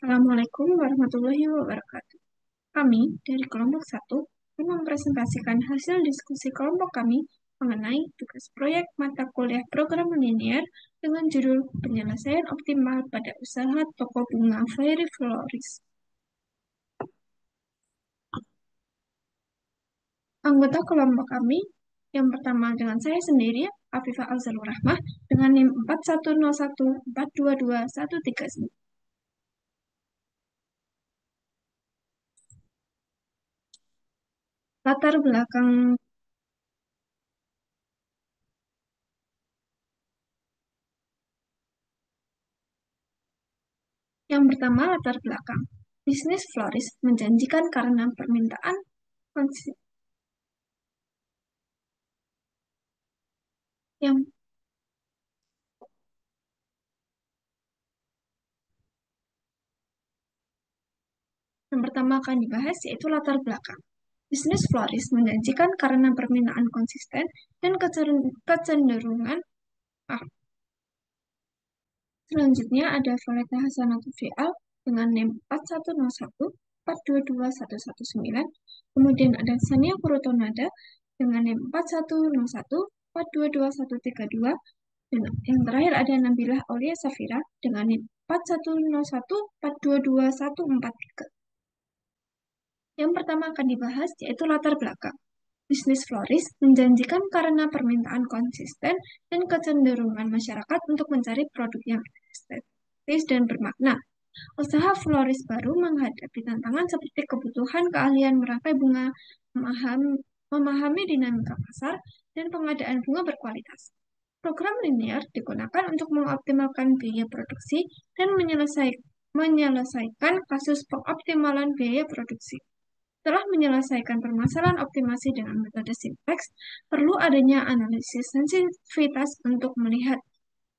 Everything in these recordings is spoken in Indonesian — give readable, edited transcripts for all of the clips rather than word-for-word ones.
Assalamualaikum warahmatullahi wabarakatuh. Kami dari kelompok satu akan mempresentasikan hasil diskusi kelompok kami mengenai tugas proyek mata kuliah program linear dengan judul Penyelesaian Optimal pada Usaha Toko Bunga Fairy Florist. Anggota kelompok kami yang pertama dengan saya sendiri, Afifah Alzalur Rahmah, dengan NIM 4101422139. Latar belakang yang pertama, latar belakang. Bisnis florist menjanjikan karena permintaan yang pertama akan dibahas yaitu latar belakang. Bisnis florist menjanjikan karena permintaan konsisten dan kecenderungan. Selanjutnya ada Valeta Hasanatul Fi'al dengan NIM 4101 422119. Kemudian ada Sania Purutonada dengan NIM 4101 422132. Dan yang terakhir ada Nabilah Aulia Safira dengan NIM 4101 422143. Yang pertama akan dibahas yaitu latar belakang. Bisnis florist menjanjikan karena permintaan konsisten dan kecenderungan masyarakat untuk mencari produk yang estetis dan bermakna. Usaha florist baru menghadapi tantangan seperti kebutuhan keahlian merangkai bunga, memahami dinamika pasar, dan pengadaan bunga berkualitas. Program linear digunakan untuk mengoptimalkan biaya produksi dan menyelesaikan kasus pengoptimalan biaya produksi. Setelah menyelesaikan permasalahan optimasi dengan metode simplex, perlu adanya analisis sensitivitas untuk melihat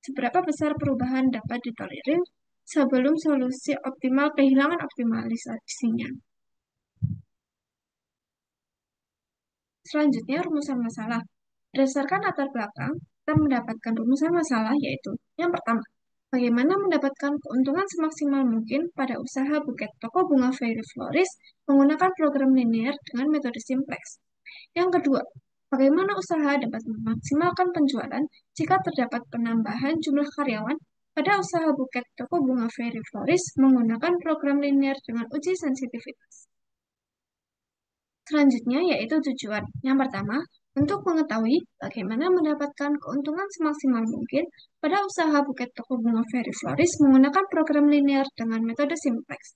seberapa besar perubahan dapat ditolerir sebelum solusi optimal kehilangan optimalisasinya. Selanjutnya, rumusan masalah. Berdasarkan latar belakang, kita mendapatkan rumusan masalah yaitu yang pertama, bagaimana mendapatkan keuntungan semaksimal mungkin pada usaha buket toko bunga Fairy Florist menggunakan program linear dengan metode simplex. Yang kedua, bagaimana usaha dapat memaksimalkan penjualan jika terdapat penambahan jumlah karyawan pada usaha buket toko bunga Fairy Florist menggunakan program linear dengan uji sensitivitas. Selanjutnya yaitu tujuan. Yang pertama, untuk mengetahui bagaimana mendapatkan keuntungan semaksimal mungkin pada usaha buket toko bunga Fairy Florist menggunakan program linear dengan metode simplex.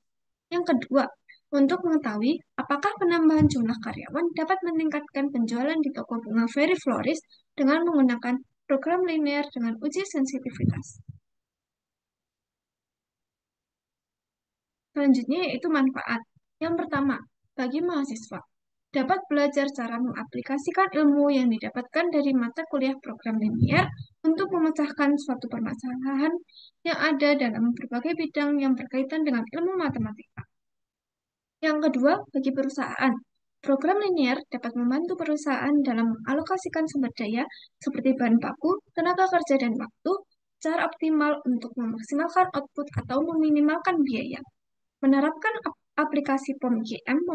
Yang kedua, untuk mengetahui apakah penambahan jumlah karyawan dapat meningkatkan penjualan di toko bunga Fairy Florist dengan menggunakan program linear dengan uji sensitivitas. Selanjutnya yaitu manfaat. Yang pertama, bagi mahasiswa, dapat belajar cara mengaplikasikan ilmu yang didapatkan dari mata kuliah program linear untuk memecahkan suatu permasalahan yang ada dalam berbagai bidang yang berkaitan dengan ilmu matematika. Yang kedua, bagi perusahaan, program linear dapat membantu perusahaan dalam mengalokasikan sumber daya seperti bahan baku, tenaga kerja, dan waktu secara optimal untuk memaksimalkan output atau meminimalkan biaya. Menerapkan aplikasi POM-GM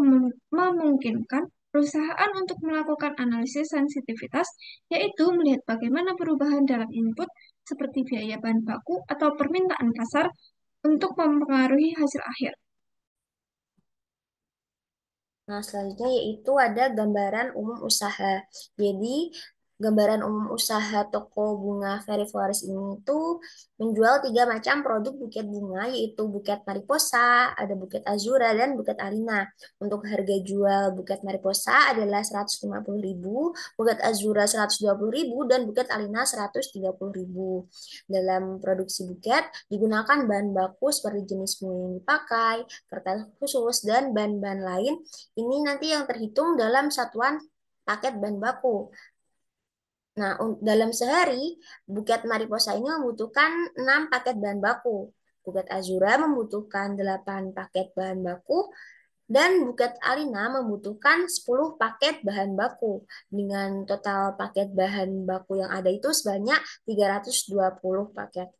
memungkinkan perusahaan untuk melakukan analisis sensitivitas, yaitu melihat bagaimana perubahan dalam input seperti biaya bahan baku atau permintaan pasar untuk mempengaruhi hasil akhir. Nah, selanjutnya yaitu ada gambaran umum usaha. Jadi, gambaran umum usaha toko bunga Fairy Florist ini tuh menjual 3 macam produk buket bunga, yaitu buket mariposa, ada buket azura, dan buket alina. Untuk harga jual buket mariposa adalah 150.000, buket azura 120.000, dan buket alina 130.000. Dalam produksi buket digunakan bahan baku seperti jenis bunga yang dipakai, kertas khusus, dan bahan-bahan lain ini nanti yang terhitung dalam satuan paket bahan baku. Nah, dalam sehari, buket mariposa ini membutuhkan 6 paket bahan baku. Buket azura membutuhkan 8 paket bahan baku, dan buket alina membutuhkan 10 paket bahan baku. Dengan total paket bahan baku yang ada itu sebanyak 320 paket.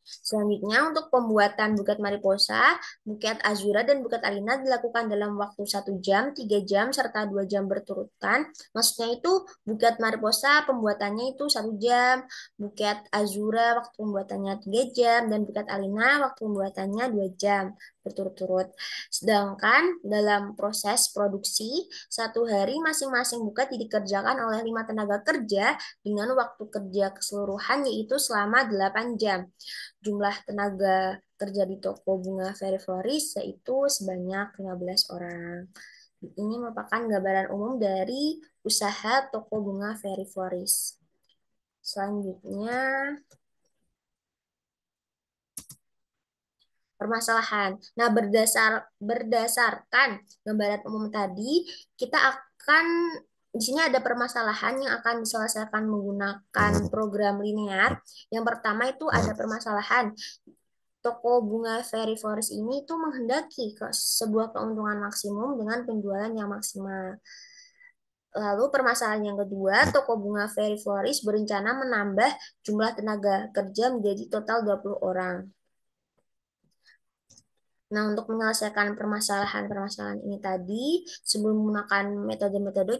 Selanjutnya, untuk pembuatan buket mariposa, buket azura, dan buket alina dilakukan dalam waktu 1 jam, 3 jam, serta 2 jam berturutan. Maksudnya itu buket mariposa pembuatannya itu 1 jam, buket azura waktu pembuatannya 3 jam, dan buket alina waktu pembuatannya 2 jam berturut-turut. Sedangkan dalam proses produksi, 1 hari masing-masing buket dikerjakan oleh 5 tenaga kerja dengan waktu kerja keseluruhan yaitu selama 8 jam. Jumlah tenaga kerja di toko bunga Ferry Floris yaitu sebanyak 15 orang. Ini merupakan gambaran umum dari usaha toko bunga Ferry Floris. Selanjutnya, permasalahan. Nah, berdasarkan gambaran umum tadi, kita akan di sini ada permasalahan yang akan diselesaikan menggunakan program linear. Yang pertama itu ada permasalahan toko bunga Fairy Forest ini itu menghendaki sebuah keuntungan maksimum dengan penjualan yang maksimal. Lalu permasalahan yang kedua, toko bunga Fairy Florist berencana menambah jumlah tenaga kerja menjadi total 20 orang. Nah, untuk menyelesaikan permasalahan-permasalahan ini tadi, sebelum menggunakan metode-metode,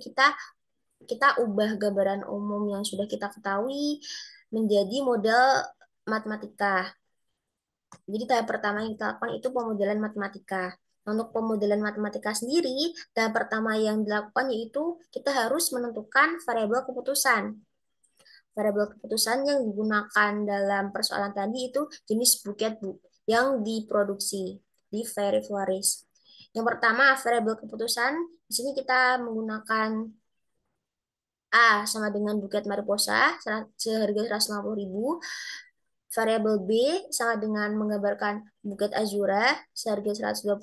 kita ubah gambaran umum yang sudah kita ketahui menjadi model matematika. Jadi tahap pertama yang kita lakukan itu pemodelan matematika. Nah, untuk pemodelan matematika sendiri, tahap pertama yang dilakukan yaitu kita harus menentukan variabel keputusan. Variabel keputusan yang digunakan dalam persoalan tadi itu jenis buket yang diproduksi di Fairy Flourish. Yang pertama, variabel keputusan. Di sini kita menggunakan A sama dengan buket mariposa seharga 150.000. Variabel B sama dengan menggambarkan buket azura seharga 120.000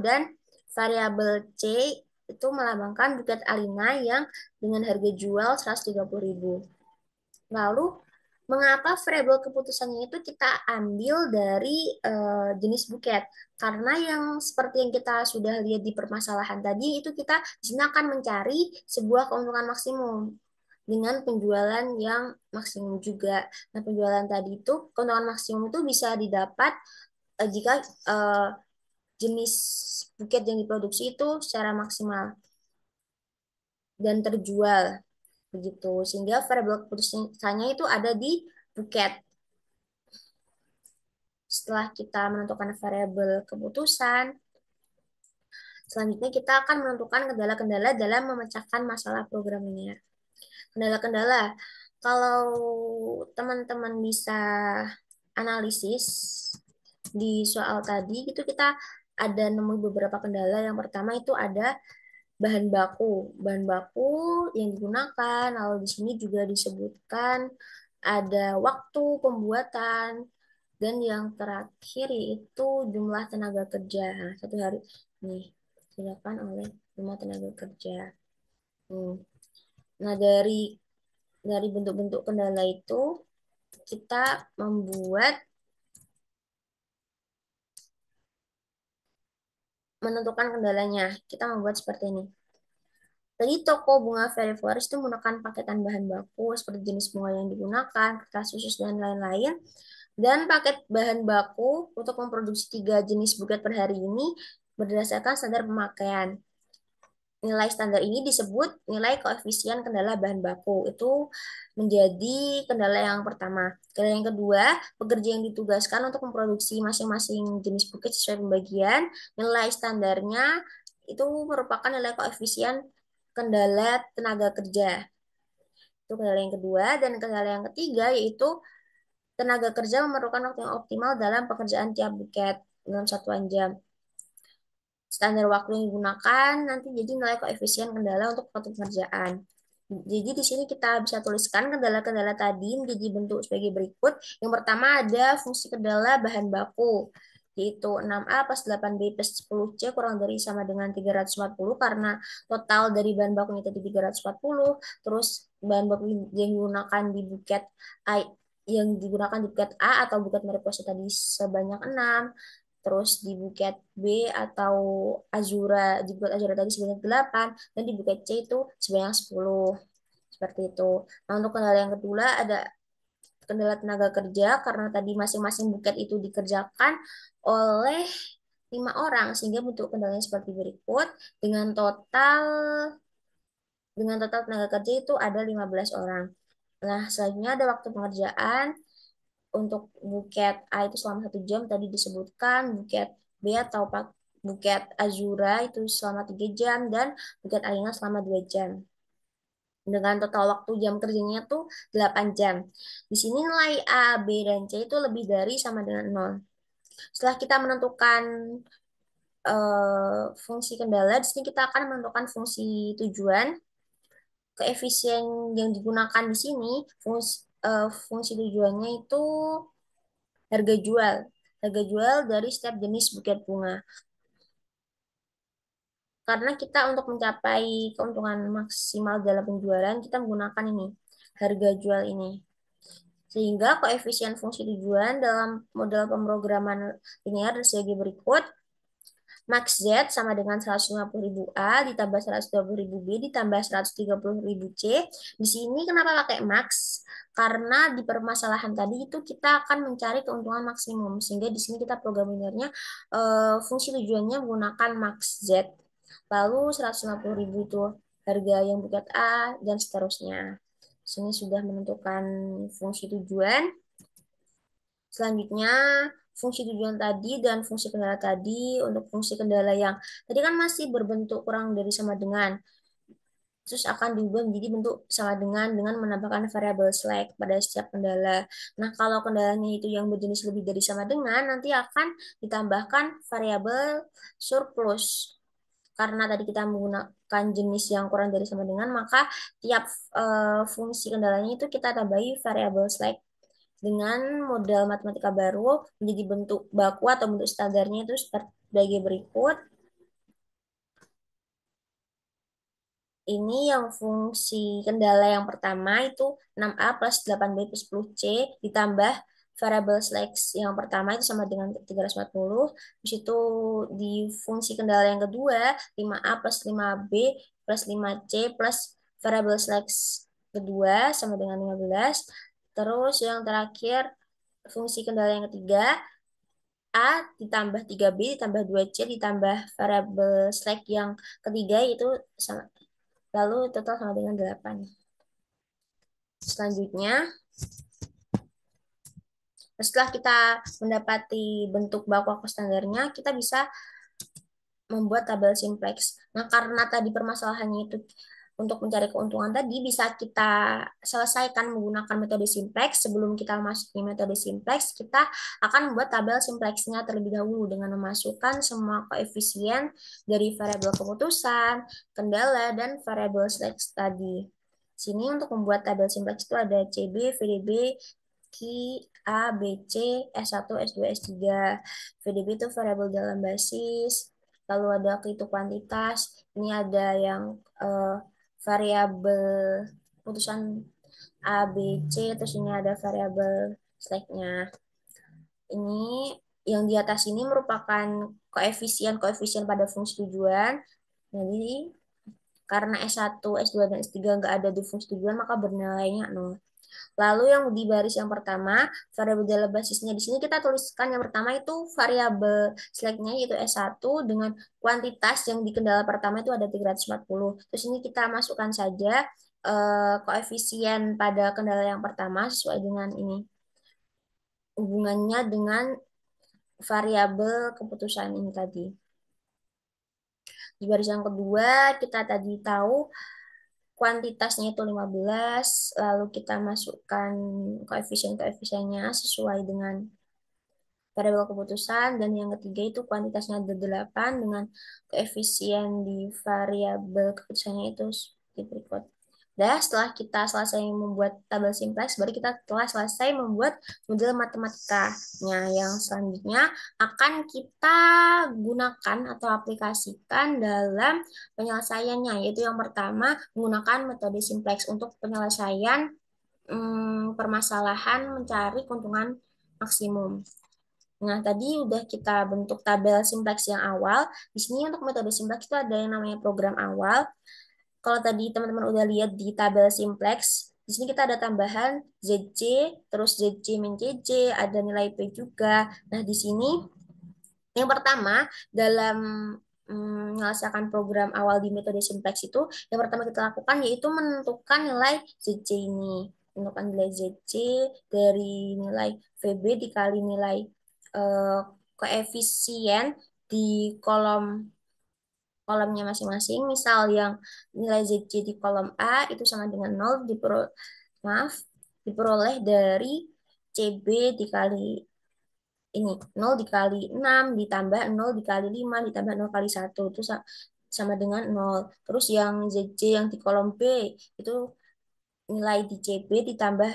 dan variabel C itu melambangkan buket alina yang dengan harga jual 130.000. Lalu mengapa variabel keputusannya itu kita ambil dari jenis buket? Karena yang seperti yang kita sudah lihat di permasalahan tadi itu kita di sini akan mencari sebuah keuntungan maksimum dengan penjualan yang maksimum juga. Nah, penjualan tadi itu, keuntungan maksimum itu bisa didapat jika eh, jenis buket yang diproduksi itu secara maksimal dan terjual begitu. Sehingga variabel keputusannya itu ada di buket. Setelah kita menentukan variabel keputusan, selanjutnya kita akan menentukan kendala-kendala dalam memecahkan masalah program ini. Kendala-kendala, kalau teman-teman bisa analisis di soal tadi, itu kita ada nemu beberapa kendala. Yang pertama itu ada bahan baku. Bahan baku yang digunakan, lalu di sini juga disebutkan ada waktu pembuatan, dan yang terakhir yaitu jumlah tenaga kerja. Nah, 1 hari nih dilakukan oleh 5 tenaga kerja. Hmm. Nah, dari bentuk-bentuk kendala itu kita membuat menentukan kendalanya. Kita membuat seperti ini. Tadi toko bunga Fairy Florist itu menggunakan paketan bahan baku seperti jenis bunga yang digunakan, kertas khusus, dan lain-lain. Dan paket bahan baku untuk memproduksi 3 jenis buket per hari ini berdasarkan standar pemakaian. Nilai standar ini disebut nilai koefisien kendala bahan baku. Itu menjadi kendala yang pertama. Kendala yang kedua, pekerja yang ditugaskan untuk memproduksi masing-masing jenis buket sesuai pembagian, nilai standarnya itu merupakan nilai koefisien kendala tenaga kerja. Itu kendala yang kedua. Dan kendala yang ketiga yaitu tenaga kerja memerlukan waktu yang optimal dalam pekerjaan tiap buket dalam 1 jam. Standar waktu yang digunakan nanti jadi nilai koefisien kendala untuk suatu pekerjaan. Jadi di sini kita bisa tuliskan kendala-kendala tadi menjadi bentuk sebagai berikut. Yang pertama ada fungsi kendala bahan baku, yaitu 6A plus 8B plus 10C kurang dari sama dengan 340 karena total dari bahan bakunya tadi 340. Terus bahan baku yang digunakan di buket A, atau buket mariposa tadi sebanyak 6. Terus di buket B atau Azura, di buket Azura tadi sebanyak 8, dan di buket C itu sebanyak 10. Seperti itu. Nah, untuk kendala yang kedua ada kendala tenaga kerja karena tadi masing-masing buket itu dikerjakan oleh 5 orang sehingga bentuk kendalanya seperti berikut dengan total tenaga kerja itu ada 15 orang. Nah, selanjutnya ada waktu pengerjaan untuk buket A itu selama 1 jam tadi disebutkan, buket B atau buket Azura itu selama 3 jam dan buket Alina selama 2 jam. Dengan total waktu jam kerjanya tuh 8 jam. Di sini nilai A, B, dan C itu lebih dari sama dengan 0. Setelah kita menentukan fungsi kendala, di sini kita akan menentukan fungsi tujuan. Koefisien yang digunakan di sini, fungsi tujuannya itu harga jual. Harga jual dari setiap jenis buket bunga. Karena kita untuk mencapai keuntungan maksimal dalam penjualan, kita menggunakan ini, harga jual ini. Sehingga koefisien fungsi tujuan dalam model pemrograman linear sebagai berikut. Max Z sama dengan 150.000 A ditambah 120.000 B ditambah 130.000 C. Di sini kenapa pakai max? Karena di permasalahan tadi itu kita akan mencari keuntungan maksimum. Sehingga di sini kita programmernya fungsi tujuannya menggunakan max Z. Lalu 150.000 itu harga yang buket A dan seterusnya. Di sini sudah menentukan fungsi tujuan. Selanjutnya, fungsi tujuan tadi dan fungsi kendala tadi, untuk fungsi kendala yang tadi kan masih berbentuk kurang dari sama dengan, terus akan diubah menjadi bentuk sama dengan menambahkan variabel slack pada setiap kendala. Nah, kalau kendalanya itu yang berjenis lebih dari sama dengan, nanti akan ditambahkan variabel surplus. Karena tadi kita menggunakan jenis yang kurang dari sama dengan, maka tiap fungsi kendalanya itu kita tambahi variabel slack dengan modal matematika baru menjadi bentuk baku atau bentuk standarnya itu sebagai berikut. Ini yang fungsi kendala yang pertama itu 6A plus 8B plus 10C ditambah variabel slack yang pertama itu sama dengan 340. Di situ di fungsi kendala yang kedua 5A plus 5B plus 5C plus variabel slack kedua sama dengan 15. Terus yang terakhir fungsi kendala yang ketiga A ditambah 3B ditambah 2C ditambah variabel slack yang ketiga itu sama, lalu total sama dengan 8. Selanjutnya, setelah kita mendapati bentuk baku aku standarnya, kita bisa membuat tabel simplex. Nah, karena tadi permasalahannya itu untuk mencari keuntungan tadi bisa kita selesaikan menggunakan metode simplex. Sebelum kita masuk ke metode simplex, kita akan membuat tabel simplexnya terlebih dahulu dengan memasukkan semua koefisien dari variabel keputusan, kendala, dan variabel slack tadi. Sini untuk membuat tabel simplex itu ada CB, VDB, Ki, A, B, C, S1, S2, S3. VDB itu variabel dalam basis. Lalu ada itu kuantitas. Ini ada yang variabel putusan A, B, C. Terus ini ada variabel slack-nya. Ini yang di atas ini merupakan koefisien-koefisien pada fungsi tujuan. Jadi karena S1, S2, dan S3 nggak ada di fungsi tujuan, maka bernilainya 0. Lalu yang di baris yang pertama, variabel dalam basisnya di sini kita tuliskan yang pertama itu variabel slack-nya yaitu S1 dengan kuantitas yang di kendala pertama itu ada 340. Terus ini kita masukkan saja koefisien pada kendala yang pertama sesuai dengan ini. Hubungannya dengan variabel keputusan ini tadi. Di baris yang kedua, kita tadi tahu kuantitasnya itu 15, lalu kita masukkan koefisien-koefisiennya sesuai dengan variabel keputusan, dan yang ketiga itu kuantitasnya ada 8 dengan koefisien di variabel keputusannya itu seperti berikut. Dah, setelah kita selesai membuat tabel simplex, baru kita telah selesai membuat model matematikanya. Yang selanjutnya akan kita gunakan atau aplikasikan dalam penyelesaiannya, yaitu yang pertama menggunakan metode simplex untuk penyelesaian permasalahan mencari keuntungan maksimum. Nah, tadi udah kita bentuk tabel simplex yang awal. Di sini untuk metode simplex itu ada yang namanya program awal. Kalau tadi teman-teman udah lihat di tabel simplex, Di sini kita ada tambahan ZC, terus ZC min CC, ada nilai P juga. Nah, di sini yang pertama, dalam menyelesaikan program awal di metode simplex itu, yang pertama kita lakukan yaitu menentukan nilai ZC ini. Menentukan nilai ZC dari nilai VB dikali nilai eh, koefisien di kolomnya masing-masing. Misal yang nilai ZC di kolom A itu sama dengan 0 maaf, diperoleh dari CB dikali ini 0 dikali 6 ditambah 0 dikali 5 ditambah 0 kali 1 itu sama dengan 0. Terus yang ZC yang di kolom B itu nilai di CB ditambah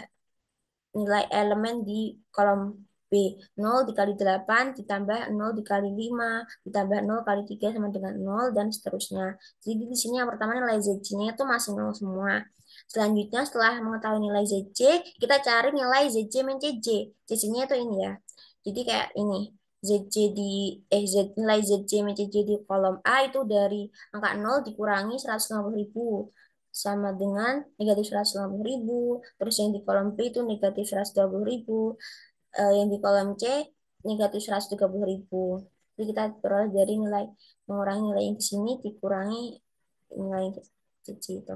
nilai elemen di kolom B. 0 dikali 8 ditambah 0 dikali 5 ditambah 0 kali 3 sama dengan 0 dan seterusnya. Jadi di sini yang pertama nilai ZC-nya itu masih 0 semua. Selanjutnya setelah mengetahui nilai ZC, kita cari nilai ZC min CJ. CC-nya itu ini ya. Jadi kayak ini. ZC nilai ZC min CJ di kolom A itu dari angka 0 dikurangi 150.000 sama dengan negatif 150.000. Terus yang di kolom B itu negatif 120.000. Yang di kolom C negatif 130.000. Jadi kita peroleh dari nilai mengurangi nilai yang di sini dikurangi nilai yang kecil itu.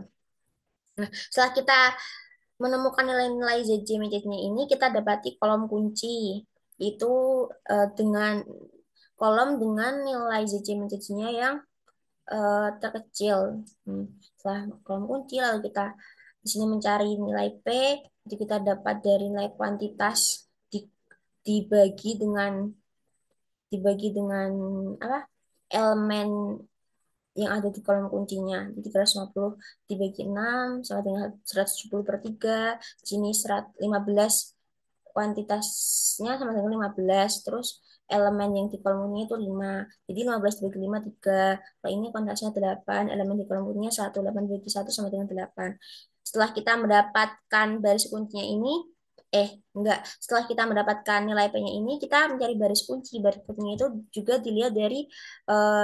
Nah, setelah kita menemukan nilai-nilai ZJ nya ini, kita dapati kolom kunci. Itu dengan kolom dengan nilai ZJ nya yang terkecil. Setelah kolom kunci, lalu kita di sini mencari nilai P, jadi kita dapat dari nilai kuantitas dibagi dengan apa? Elemen yang ada di kolom kuncinya. Jadi 350 dibagi 6 sama dengan 170 per 3. Di sini 15 kuantitasnya sama dengan 15. Terus elemen yang di kolom ini itu 5. Jadi 15 dibagi 5, 3. Kalau ini kuantitasnya 8. Elemen di kolom kuncinya 1. 8 dibagi 1 sama dengan 8. Setelah kita mendapatkan baris kuncinya ini, enggak. Setelah kita mendapatkan nilai P-nya ini, kita mencari baris kunci. Baris kuncinya itu juga dilihat dari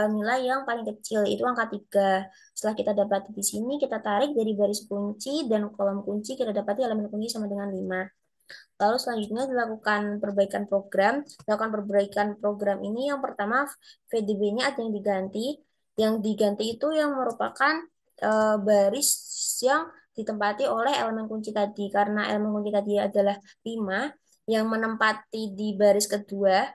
nilai yang paling kecil, itu angka 3. Setelah kita dapat di sini, kita tarik dari baris kunci dan kolom kunci, kita dapati elemen kunci sama dengan 5. Lalu selanjutnya dilakukan perbaikan program. Dilakukan perbaikan program ini yang pertama VDB-nya ada yang diganti. Yang diganti itu yang merupakan baris yang ditempati oleh elemen kunci tadi. Karena elemen kunci tadi adalah 5 yang menempati di baris kedua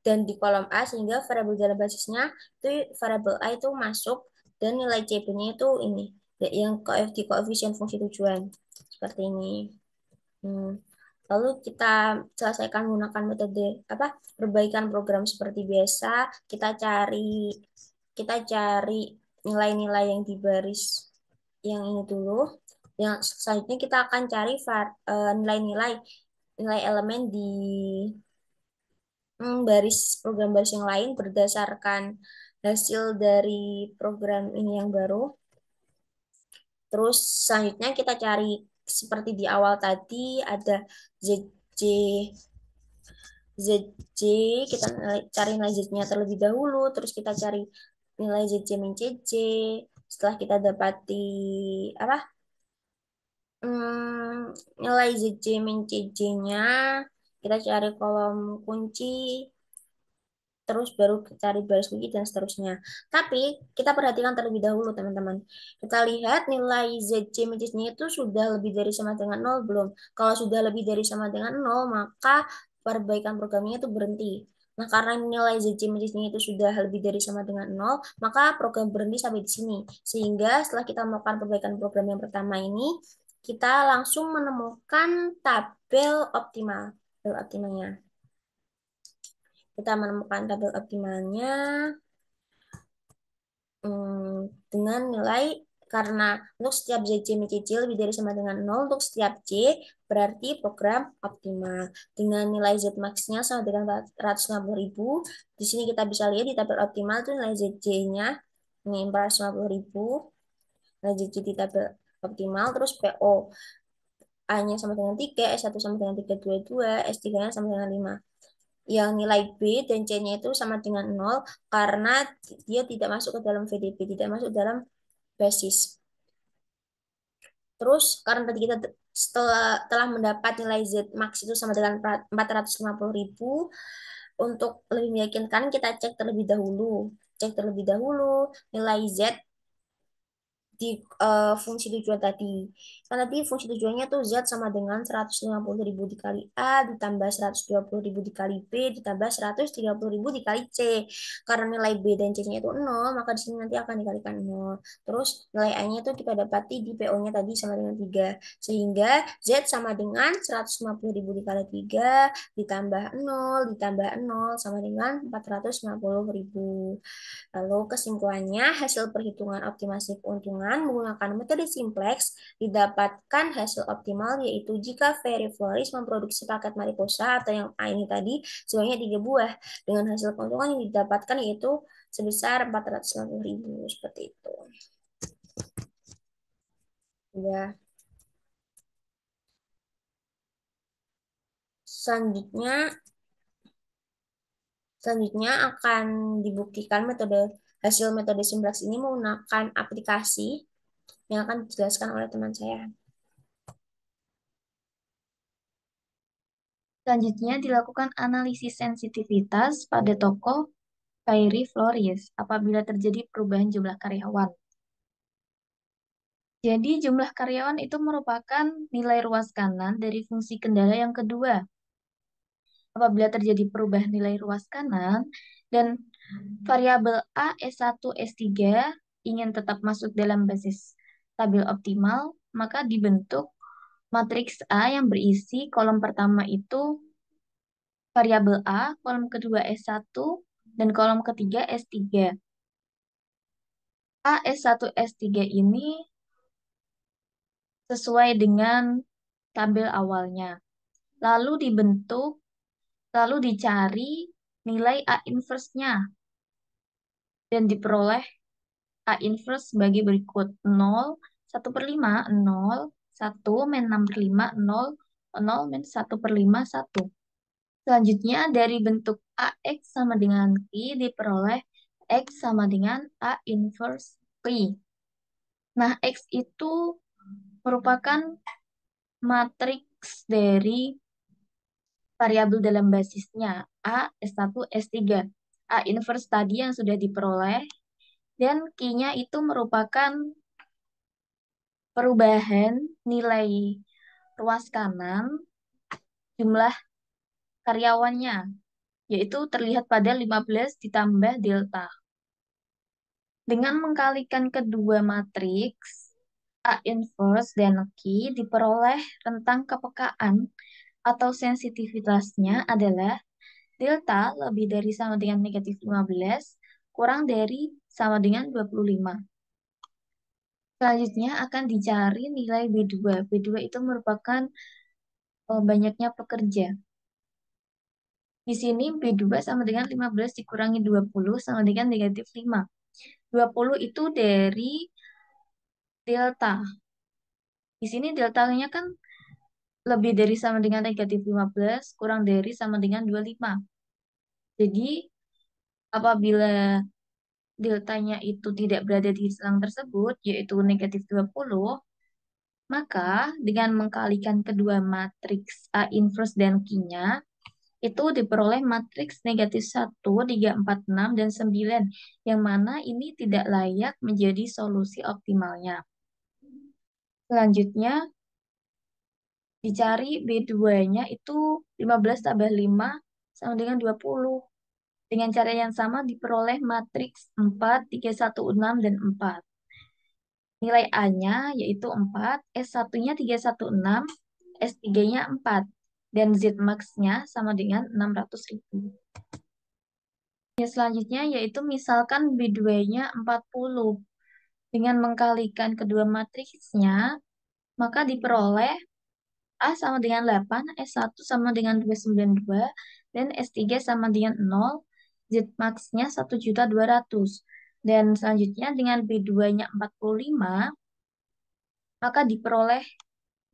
dan di kolom A sehingga variabel dalam basisnya itu variabel A itu masuk dan nilai CP-nya itu ini yang di koefisien fungsi tujuan seperti ini. Lalu kita selesaikan menggunakan metode apa perbaikan program seperti biasa. Kita cari nilai-nilai yang di baris yang ini dulu. Yang selanjutnya kita akan cari nilai-nilai nilai elemen di baris program baris yang lain berdasarkan hasil dari program ini yang baru. Terus selanjutnya kita cari seperti di awal tadi ada ZJ ZJ, kita cari nilai Z-nya terlebih dahulu, terus kita cari nilai ZJ min CC. Setelah kita dapati apa? Nilai ZJ min CC-nya, kita cari kolom kunci, terus baru cari baris kunci dan seterusnya. Tapi kita perhatikan terlebih dahulu teman-teman. Kita lihat nilai ZC minusnya itu sudah lebih dari sama dengan 0 belum? Kalau sudah lebih dari sama dengan 0, maka perbaikan programnya itu berhenti. Nah, karena nilai ZC minusnya itu sudah lebih dari sama dengan 0, maka program berhenti sampai di sini. Sehingga setelah kita melakukan perbaikan program yang pertama ini, kita langsung menemukan tabel optimal. Tabel optimalnya. Kita menemukan tabel optimalnya dengan nilai karena untuk setiap ZC min CC lebih dari sama dengan 0, untuk setiap C berarti program optimal. Dengan nilai Z max-nya sama dengan 150.000. Di sini kita bisa lihat di tabel optimal itu nilai ZC-nya ini 450.000. Nilai ZC di tabel optimal, terus PO A-nya sama dengan 3, S1 sama dengan 322, S3-nya sama dengan 5. Yang nilai B dan C-nya itu sama dengan 0 karena dia tidak masuk ke dalam VDB, tidak masuk dalam basis. Terus karena tadi kita telah mendapat nilai Z max itu sama dengan 450.000, untuk lebih meyakinkan kita cek terlebih dahulu. Cek terlebih dahulu nilai Z di fungsi tujuan tadi. Karena tadi fungsi tujuannya tuh Z sama dengan 150.000 dikali A ditambah 120.000 dikali B ditambah 130.000 dikali C. Karena nilai B dan C-nya itu 0, maka di sini nanti akan dikalikan 0. Terus nilai A-nya itu kita dapati di PO-nya tadi sama dengan 3. Sehingga Z sama dengan 150.000 dikali 3 ditambah 0 ditambah 0 sama dengan 450.000. Lalu kesimpulannya, hasil perhitungan optimasi keuntungan menggunakan metode simplex didapatkan hasil optimal, yaitu jika Ferry Floris memproduksi paket mariposa atau yang A ini tadi sebanyak 3 buah dengan hasil keuntungan yang didapatkan yaitu sebesar 450.000 seperti itu. Ya, selanjutnya selanjutnya akan dibuktikan hasil metode simplex ini menggunakan aplikasi yang akan dijelaskan oleh teman saya. Selanjutnya dilakukan analisis sensitivitas pada tokoh Fairy Floris apabila terjadi perubahan jumlah karyawan. Jadi jumlah karyawan itu merupakan nilai ruas kanan dari fungsi kendala yang kedua. Apabila terjadi perubahan nilai ruas kanan dan variabel A, S1, S3 ingin tetap masuk dalam basis stabil optimal, maka dibentuk matriks A yang berisi kolom pertama itu variabel A, kolom kedua S1, dan kolom ketiga S3. A, S1, S3 ini sesuai dengan tabel awalnya. Lalu dibentuk, lalu dicari nilai A inverse-nya dan diperoleh A inverse sebagai berikut. 0, 1 per 5, 0, 1, min 6 per 5, 0, 0, min 1 per 5, 1. Selanjutnya dari bentuk AX sama dengan Q diperoleh X sama dengan A inverse Q. Nah, X itu merupakan matriks dari variabel dalam basisnya A, S1, S3. A inverse tadi yang sudah diperoleh dan Q-nya itu merupakan perubahan nilai ruas kanan jumlah karyawannya, yaitu terlihat pada 15 ditambah delta. Dengan mengkalikan kedua matriks, A inverse dan Q diperoleh rentang kepekaan atau sensitivitasnya adalah delta lebih dari sama dengan negatif 15 kurang dari sama dengan 25. Selanjutnya akan dicari nilai B2. B2 itu merupakan banyaknya pekerja. Di sini B2 sama dengan 15 dikurangi 20 sama dengan negatif 5. 20 itu dari delta. Di sini deltanya kan lebih dari sama dengan negatif 15 kurang dari sama dengan 25. Jadi apabila deltanya itu tidak berada di selang tersebut, yaitu negatif 20, maka dengan mengkalikan kedua matriks A inverse dan Q-nya, itu diperoleh matriks negatif 1, 3, 4, 6, dan 9, yang mana ini tidak layak menjadi solusi optimalnya. Selanjutnya, dicari B2-nya itu 15 tambah 5 sama dengan 20. Dengan cara yang sama diperoleh matriks 4, 3, 1, 6, dan 4. Nilai A-nya yaitu 4, S1-nya 3, 1, 6, S3-nya 4, dan Z max-nya sama dengan 600.000. Selanjutnya yaitu misalkan B2-nya 40. Dengan mengkalikan kedua matriksnya, maka diperoleh A sama dengan 8, S1 sama dengan 292, dan S3 sama dengan 0, Z max-nya 1.200.000. Dan selanjutnya dengan B2-nya 45, maka diperoleh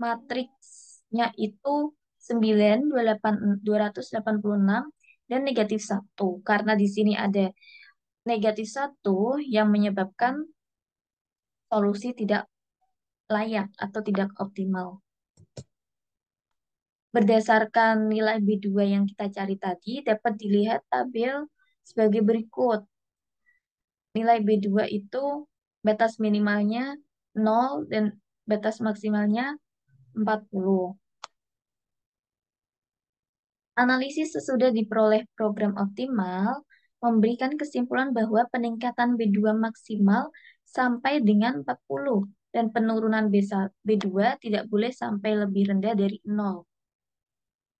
matriksnya itu 9, 28, 286, dan negatif 1. Karena di sini ada negatif 1 yang menyebabkan solusi tidak layak atau tidak optimal. Berdasarkan nilai B2 yang kita cari tadi, dapat dilihat tabel sebagai berikut. Nilai B2 itu batas minimalnya 0 dan batas maksimalnya 40. Analisis sesudah diperoleh program optimal memberikan kesimpulan bahwa peningkatan B2 maksimal sampai dengan 40 dan penurunan B2 tidak boleh sampai lebih rendah dari 0.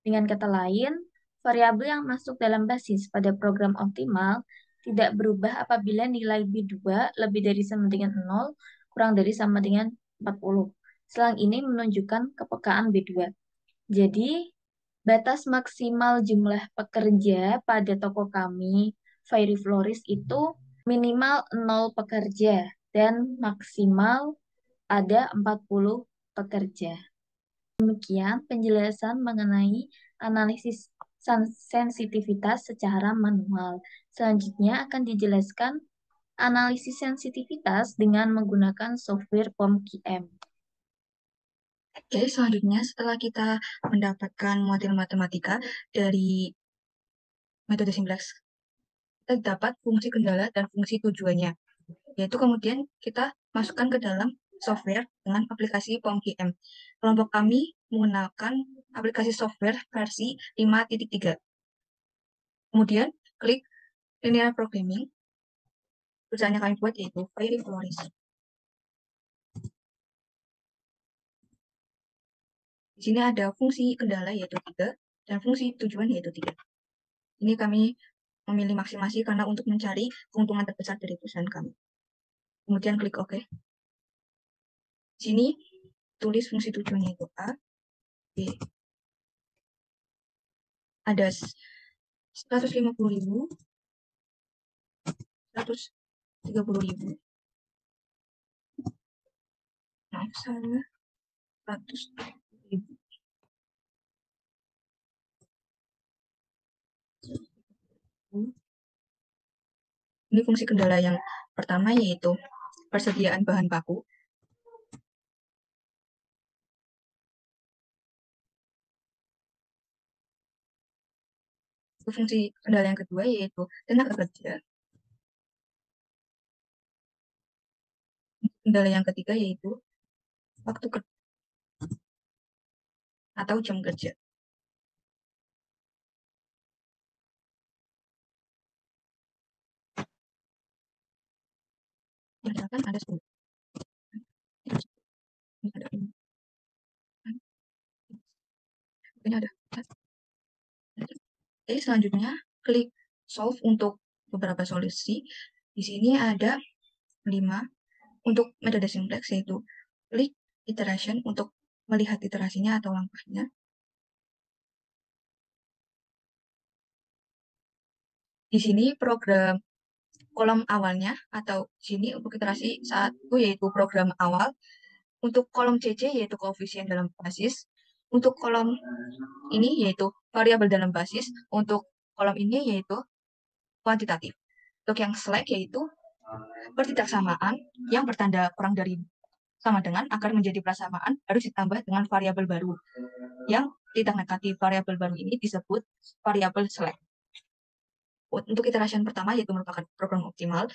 Dengan kata lain, variabel yang masuk dalam basis pada program optimal tidak berubah apabila nilai B2 lebih dari sama dengan 0, kurang dari sama dengan 40. Selang ini menunjukkan kepekaan B2. Jadi, batas maksimal jumlah pekerja pada toko kami, Fairy Florist, itu minimal 0 pekerja dan maksimal ada 40 pekerja. Demikian penjelasan mengenai analisis sensitivitas secara manual. Selanjutnya akan dijelaskan analisis sensitivitas dengan menggunakan software POM-QM. Oke, selanjutnya setelah kita mendapatkan model matematika dari metode simplex, kita dapat fungsi kendala dan fungsi tujuannya. Yaitu kemudian kita masukkan ke dalam software dengan aplikasi POM-QM. Kelompok kami menggunakan aplikasi software versi 5.3. Kemudian klik linear programming. Perusahaan yang kami buat yaitu Fairy Florist. Di sini ada fungsi kendala yaitu 3 dan fungsi tujuan yaitu 3. Ini kami memilih masing-masing karena untuk mencari keuntungan terbesar dari perusahaan kami. Kemudian klik OK. Di sini tulis fungsi tujuannya itu A, B. Ada 150.000, 130.000. Maaf, salah. 100.000. Ini fungsi kendala yang pertama yaitu persediaan bahan baku. Fungsi kendala yang kedua yaitu tenaga kerja. Kendala yang ketiga yaitu waktu kerja atau jam kerja. Misalkan ada 10. Ini ada ini. Ini ada. Oke, selanjutnya klik solve untuk beberapa solusi. Di sini ada 5 untuk metode simplex yaitu klik iteration untuk melihat iterasinya atau langkahnya. Di sini program kolom awalnya atau sini untuk iterasi 1 yaitu program awal. Untuk kolom CC yaitu koefisien dalam basis. Untuk kolom ini yaitu variabel dalam basis. Untuk kolom ini yaitu kuantitatif. Untuk yang slack yaitu pertidaksamaan yang bertanda kurang dari sama dengan agar menjadi persamaan harus ditambah dengan variabel baru. Yang tidak negatif variabel baru ini disebut variabel slack. Untuk iteration pertama yaitu merupakan program optimal.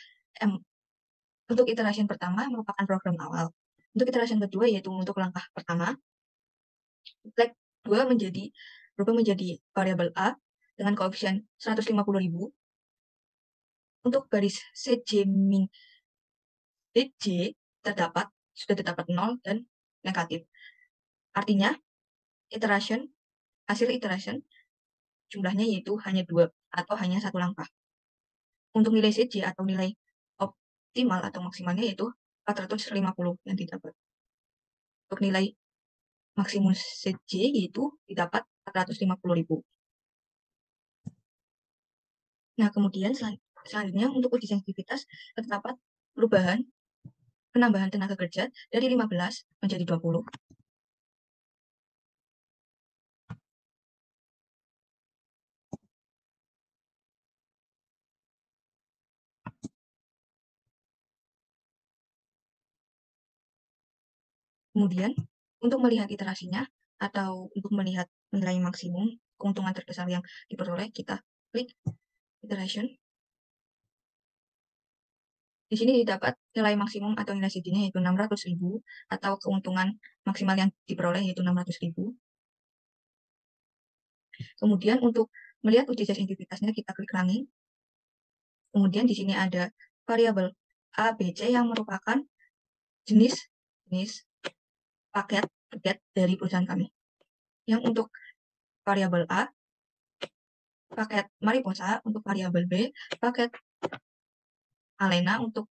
Untuk iteration pertama merupakan program awal. Untuk iteration kedua yaitu untuk langkah pertama, slack 2 berubah menjadi variabel A dengan koefisien 150.000. Untuk garis CJ min DJ sudah terdapat 0 dan negatif. Artinya hasil iteration jumlahnya yaitu hanya 2 atau hanya 1 langkah. Untuk nilai CJ atau nilai optimal atau maksimalnya yaitu 450 yang didapat. Untuk nilai maksimum CJ yaitu didapat 450.000. Nah, kemudian selanjutnya untuk uji sensitivitas terdapat penambahan tenaga kerja dari 15 menjadi 20. Kemudian, untuk melihat iterasinya atau untuk melihat nilai maksimum keuntungan terbesar yang diperoleh, kita klik iteration. Di sini didapat nilai maksimum atau nilai CJ-nya yaitu 600.000 atau keuntungan maksimal yang diperoleh yaitu 600.000. Kemudian untuk melihat uji sensitivitasnya kita klik running. Kemudian di sini ada variabel A, B, C yang merupakan jenis paket dari perusahaan kami. Yang untuk variabel A, paket Mariposa, untuk variabel B, paket Alena, untuk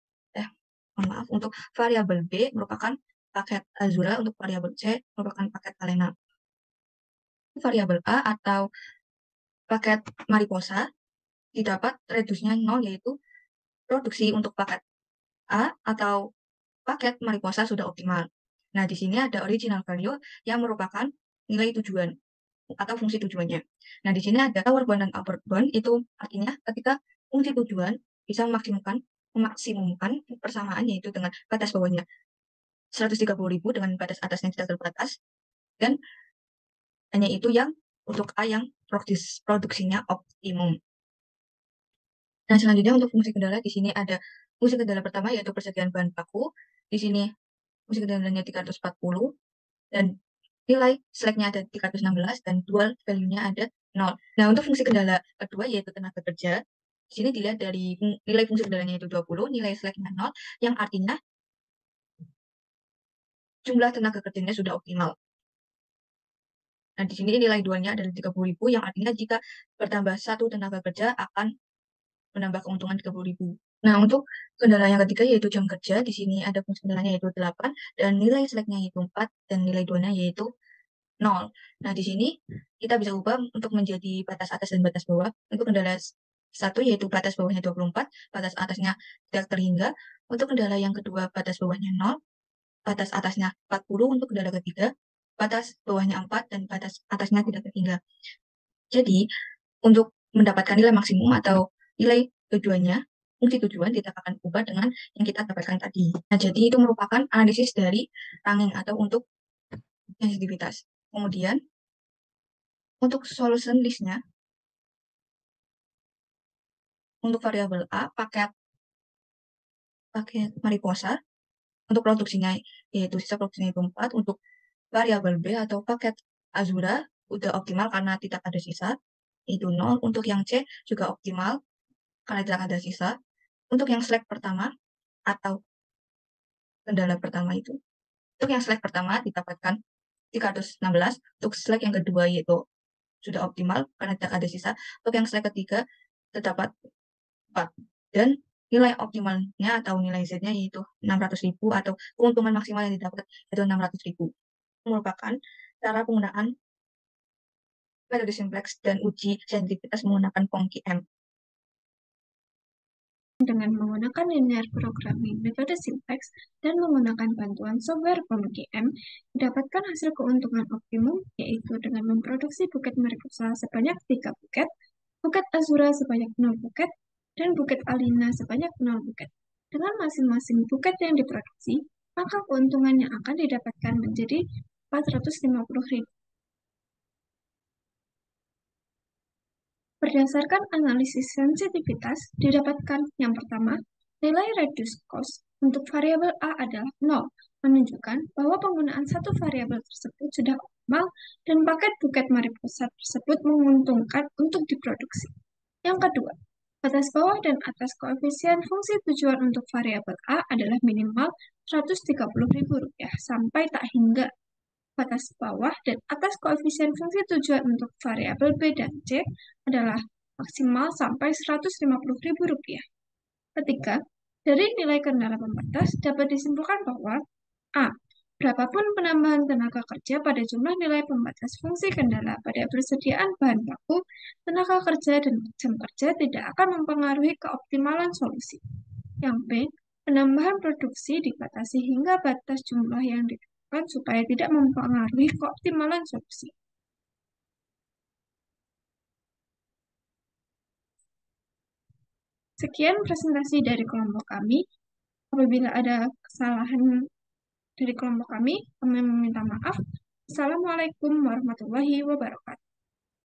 untuk variabel B merupakan paket Azura, untuk variabel C merupakan paket Alena. Variabel A atau paket Mariposa didapat redusnya 0, yaitu produksi untuk paket A atau paket Mariposa sudah optimal. Nah, di sini ada original value yang merupakan nilai tujuan atau fungsi tujuannya. Nah, di sini ada lower bound dan upper bound, itu artinya ketika fungsi tujuan bisa memaksimumkan persamaan, yaitu dengan batas bawahnya 130.000 dengan batas atasnya tidak terbatas, dan hanya itu yang untuk A yang produksinya optimum. Nah, selanjutnya untuk fungsi kendala, di sini ada fungsi kendala pertama yaitu persediaan bahan baku. Di sini fungsi kendalanya 340 dan nilai slack-nya ada 316 dan dual value-nya ada 0. Nah, untuk fungsi kendala kedua yaitu tenaga kerja, di sini dilihat dari nilai fungsi kendalanya itu 20, nilai slack-nya 0, yang artinya jumlah tenaga kerjanya sudah optimal. Nah, di sini nilai dualnya adalah 30.000, yang artinya jika bertambah satu tenaga kerja akan menambah keuntungan 30.000. Nah, untuk kendala yang ketiga yaitu jam kerja, di sini ada fungsi kendalanya yaitu 8 dan nilai slack-nya yaitu 4 dan nilai dualnya yaitu 0. Nah, di sini kita bisa ubah untuk menjadi batas atas dan batas bawah. Untuk kendala 1 yaitu batas bawahnya 24, batas atasnya tidak terhingga. Untuk kendala yang kedua batas bawahnya 0, batas atasnya 40. Untuk kendala ketiga batas bawahnya 4 dan batas atasnya tidak terhingga. Jadi, untuk mendapatkan nilai maksimum atau nilai tujuannya, fungsi tujuan kita akan ubah dengan yang kita dapatkan tadi. Nah, jadi itu merupakan analisis dari ranking atau untuk sensitivitas. Kemudian, untuk solution list-nya, untuk variabel A, paket Mariposa, untuk produksinya yaitu sisa produksinya itu 4, untuk variabel B atau paket Azura, udah optimal karena tidak ada sisa, itu 0, untuk yang C juga optimal karena tidak ada sisa, untuk yang slack pertama atau kendala pertama itu, untuk yang slack pertama didapatkan 316, untuk slack yang kedua yaitu sudah optimal karena tidak ada sisa, untuk yang slack ketiga terdapat 4, dan nilai optimalnya atau nilai Z-nya yaitu 600.000 atau keuntungan maksimal yang didapat yaitu 600.000. Merupakan cara penggunaan metode simplex dan uji sensitivitas menggunakan Ponky M. Dengan menggunakan linear programming metode simplex dan menggunakan bantuan software Ponky M, mendapatkan hasil keuntungan optimum, yaitu dengan memproduksi buket Mariposa sebanyak 3 buket, buket Azura sebanyak 0 buket, dan buket Alina sebanyak 0 buket. Dengan masing-masing buket yang diproduksi, maka keuntungan yang akan didapatkan menjadi 450.000. Berdasarkan analisis sensitivitas, didapatkan yang pertama, nilai reduced cost untuk variabel A adalah 0, menunjukkan bahwa penggunaan satu variabel tersebut sudah optimal dan paket buket Mariposa tersebut menguntungkan untuk diproduksi. Yang kedua, batas bawah dan atas koefisien fungsi tujuan untuk variabel A adalah minimal Rp130.000 sampai tak hingga. Batas bawah dan atas koefisien fungsi tujuan untuk variabel B dan C adalah maksimal sampai Rp150.000. Ketiga, dari nilai kendala pembatas dapat disimpulkan bahwa A. Berapapun penambahan tenaga kerja pada jumlah nilai pembatas fungsi kendala pada persediaan bahan baku, tenaga kerja dan jam kerja tidak akan mempengaruhi keoptimalan solusi. Yang B. Penambahan produksi dibatasi hingga batas jumlah yang ditentukan supaya tidak mempengaruhi keoptimalan solusi. Sekian presentasi dari kelompok kami. Apabila ada kesalahan Dari kelompok kami meminta maaf. Assalamualaikum warahmatullahi wabarakatuh.